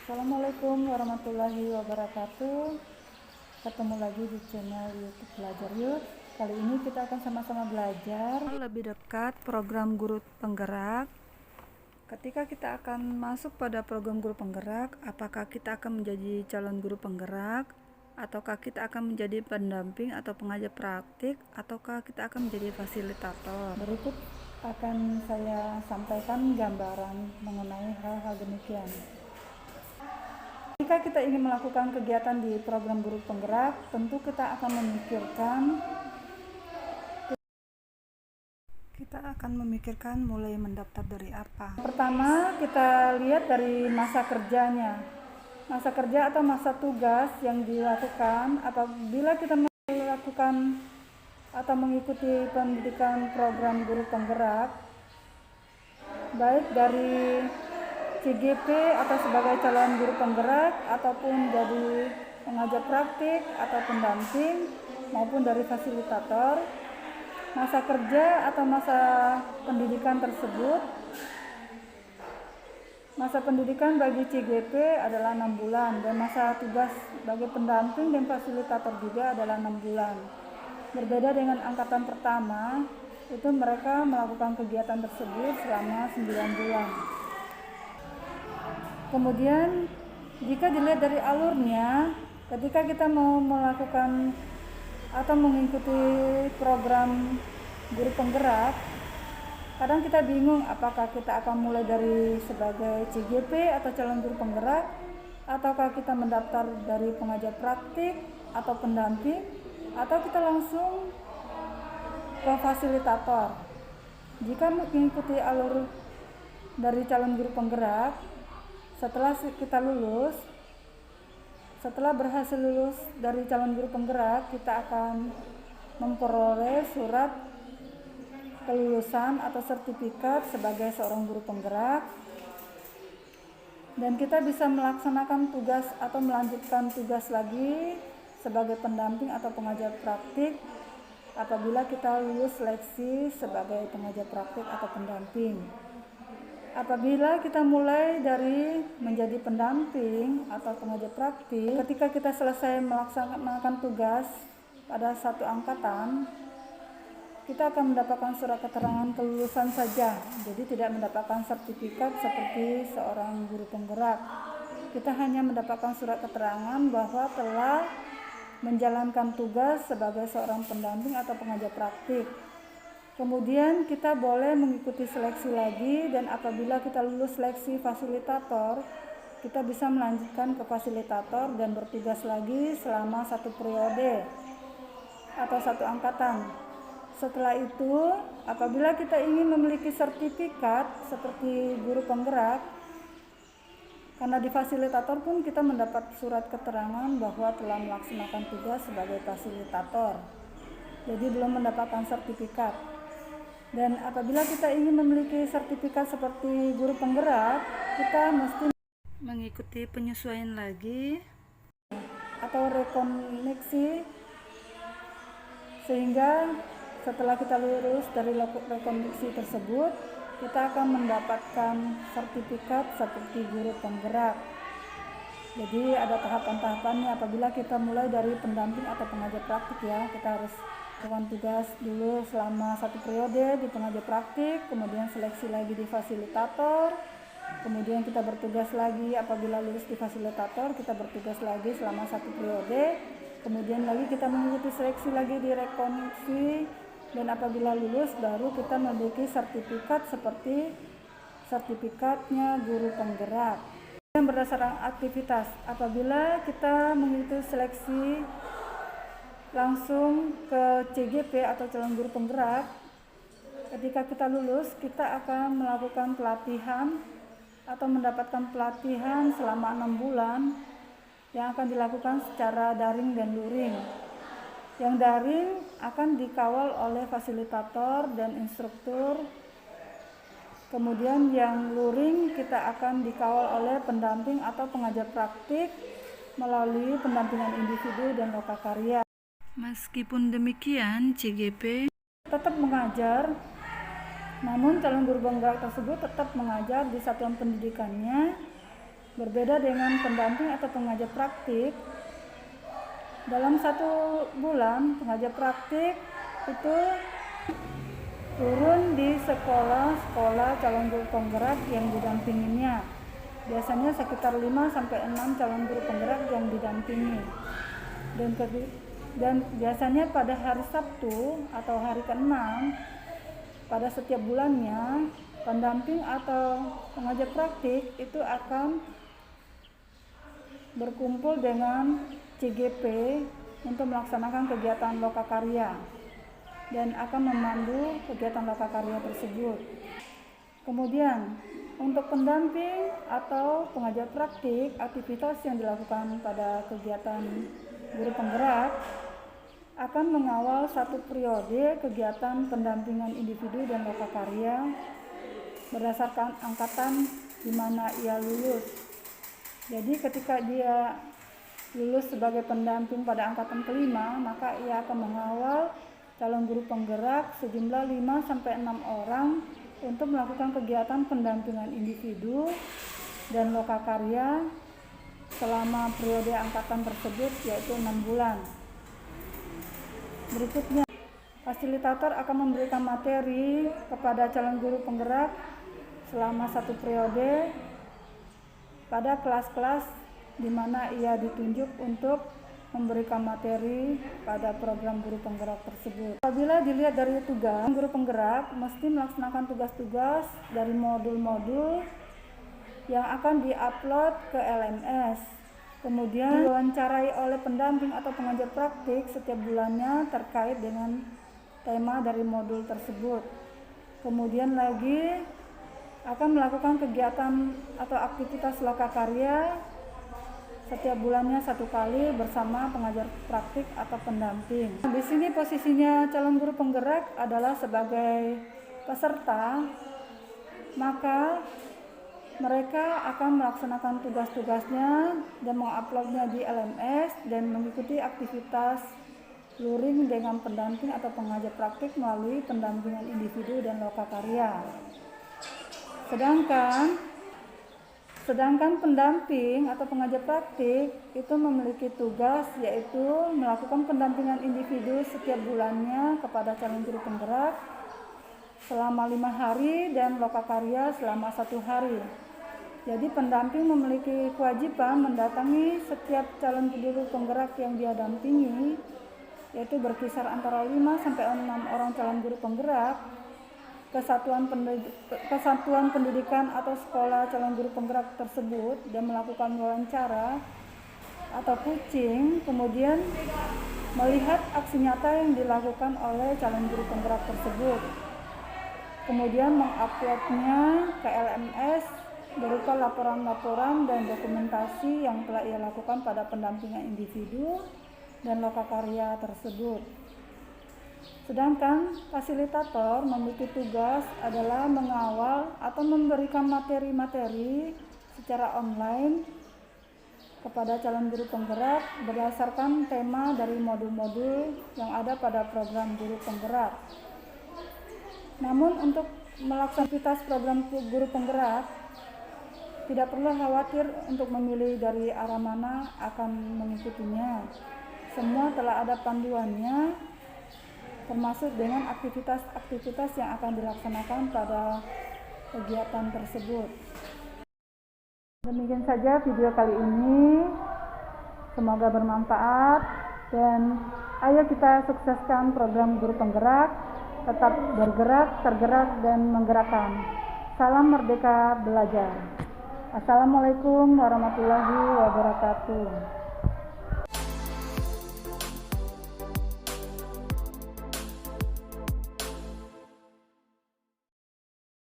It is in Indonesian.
Assalamualaikum warahmatullahi wabarakatuh. Ketemu lagi di channel YouTube Belajar Yuk. Kali ini kita akan sama-sama belajar lebih dekat program guru penggerak. Ketika kita akan masuk pada program guru penggerak, apakah kita akan menjadi calon guru penggerak, ataukah kita akan menjadi pendamping atau pengajar praktik, ataukah kita akan menjadi fasilitator. Berikut akan saya sampaikan gambaran mengenai hal-hal demikian. Jika kita ingin melakukan kegiatan di program guru penggerak, tentu kita akan memikirkan mulai mendaftar dari apa. Pertama, kita lihat dari masa kerjanya. Masa kerja atau masa tugas yang dilakukan apabila kita melakukan atau mengikuti pendidikan program guru penggerak, baik dari CGP atau sebagai calon guru penggerak ataupun jadi pengajar praktik atau pendamping maupun dari fasilitator, masa kerja atau masa pendidikan tersebut, masa pendidikan bagi CGP adalah 6 bulan dan masa tugas bagi pendamping dan fasilitator juga adalah 6 bulan. Berbeda dengan angkatan pertama, itu mereka melakukan kegiatan tersebut selama 9 bulan. Kemudian jika dilihat dari alurnya, ketika kita mau melakukan atau mengikuti program guru penggerak, kadang kita bingung apakah kita akan mulai dari sebagai CGP atau calon guru penggerak, ataukah kita mendaftar dari pengajar praktik atau pendamping, atau kita langsung ke fasilitator. Jika mengikuti alur dari calon guru penggerak, setelah berhasil lulus dari calon guru penggerak, kita akan memperoleh surat kelulusan atau sertifikat sebagai seorang guru penggerak, dan kita bisa melaksanakan tugas atau melanjutkan tugas lagi sebagai pendamping atau pengajar praktik apabila kita lulus seleksi sebagai pengajar praktik atau pendamping. Apabila kita mulai dari menjadi pendamping atau pengajar praktik, ketika kita selesai melaksanakan tugas pada satu angkatan, kita akan mendapatkan surat keterangan kelulusan saja, jadi tidak mendapatkan sertifikat seperti seorang guru penggerak. Kita hanya mendapatkan surat keterangan bahwa telah menjalankan tugas sebagai seorang pendamping atau pengajar praktik. Kemudian kita boleh mengikuti seleksi lagi, dan apabila kita lulus seleksi fasilitator, kita bisa melanjutkan ke fasilitator dan bertugas lagi selama satu periode atau satu angkatan. Setelah itu, apabila kita ingin memiliki sertifikat seperti guru penggerak, karena di fasilitator pun kita mendapat surat keterangan bahwa telah melaksanakan tugas sebagai fasilitator, jadi belum mendapatkan sertifikat. Dan apabila kita ingin memiliki sertifikat seperti guru penggerak, kita mesti mengikuti penyesuaian lagi atau rekoneksi, sehingga setelah kita lulus dari rekoneksi tersebut, kita akan mendapatkan sertifikat seperti guru penggerak. Jadi ada tahapan-tahapannya. Apabila kita mulai dari pendamping atau pengajar praktik, ya, kita harus lakukan tugas dulu selama satu periode di pengajar praktik, kemudian seleksi lagi di fasilitator, kemudian kita bertugas lagi. Apabila lulus di fasilitator, kita bertugas lagi selama satu periode, kemudian lagi kita mengikuti seleksi lagi di rekoneksi, dan apabila lulus baru kita memiliki sertifikat seperti sertifikatnya guru penggerak. Dan berdasarkan aktivitas, apabila kita mengikuti seleksi langsung ke CGP atau calon guru penggerak, ketika kita lulus kita akan melakukan pelatihan atau mendapatkan pelatihan selama 6 bulan yang akan dilakukan secara daring dan luring. Yang daring akan dikawal oleh fasilitator dan instruktur, kemudian yang luring kita akan dikawal oleh pendamping atau pengajar praktik melalui pendampingan individu dan lokakarya. Meskipun demikian, CGP tetap mengajar, namun calon guru penggerak tersebut tetap mengajar di satuan pendidikannya Berbeda dengan pendamping atau pengajar praktik, dalam 1 bulan pengajar praktik itu turun di sekolah-sekolah calon guru penggerak yang didampinginya. Biasanya sekitar 5-6 calon guru penggerak yang didampingi. Dan biasanya pada hari Sabtu atau hari ke-6 pada setiap bulannya, pendamping atau pengajar praktik itu akan berkumpul dengan CGP untuk melaksanakan kegiatan lokakarya dan akan memandu kegiatan lokakarya tersebut. Kemudian untuk pendamping atau pengajar praktik, aktivitas yang dilakukan pada kegiatan guru penggerak akan mengawal 1 periode kegiatan pendampingan individu dan lokakarya berdasarkan angkatan di mana ia lulus. Jadi ketika dia lulus sebagai pendamping pada angkatan ke-5, maka ia akan mengawal calon guru penggerak sejumlah 5-6 orang untuk melakukan kegiatan pendampingan individu dan lokakarya selama periode angkatan tersebut, yaitu 6 bulan. Berikutnya, fasilitator akan memberikan materi kepada calon guru penggerak selama 1 periode pada kelas-kelas di mana ia ditunjuk untuk memberikan materi pada program guru penggerak tersebut. Apabila dilihat dari tugas, guru penggerak mesti melaksanakan tugas-tugas dari modul-modul yang akan diupload ke LMS. Kemudian diwawancarai oleh pendamping atau pengajar praktik setiap bulannya terkait dengan tema dari modul tersebut. Kemudian lagi akan melakukan kegiatan atau aktivitas lokakarya setiap bulannya 1 kali bersama pengajar praktik atau pendamping. Di sini posisinya calon guru penggerak adalah sebagai peserta, maka mereka akan melaksanakan tugas-tugasnya dan menguploadnya di LMS dan mengikuti aktivitas luring dengan pendamping atau pengajar praktik melalui pendampingan individu dan lokakarya. Sedangkan pendamping atau pengajar praktik itu memiliki tugas yaitu melakukan pendampingan individu setiap bulannya kepada calon guru penggerak selama 5 hari dan lokakarya selama 1 hari. Jadi pendamping memiliki kewajiban mendatangi setiap calon guru penggerak yang dia dampingi, yaitu berkisar antara 5-6 orang calon guru penggerak, kesatuan pendidikan atau sekolah calon guru penggerak tersebut dan melakukan wawancara atau coaching, kemudian melihat aksi nyata yang dilakukan oleh calon guru penggerak tersebut, kemudian menguploadnya ke LMS berupa laporan-laporan dan dokumentasi yang telah ia lakukan pada pendampingan individu dan lokakarya tersebut. Sedangkan fasilitator memiliki tugas adalah mengawal atau memberikan materi-materi secara online kepada calon guru penggerak berdasarkan tema dari modul-modul yang ada pada program guru penggerak. Namun untuk melaksanakan aktivitas program guru penggerak tidak perlu khawatir untuk memilih dari arah mana akan mengikutinya. Semua telah ada panduannya, termasuk dengan aktivitas-aktivitas yang akan dilaksanakan pada kegiatan tersebut. Demikian saja video kali ini, semoga bermanfaat dan ayo kita sukseskan program guru penggerak, tetap bergerak, tergerak dan menggerakkan. Salam Merdeka Belajar. Assalamualaikum warahmatullahi wabarakatuh.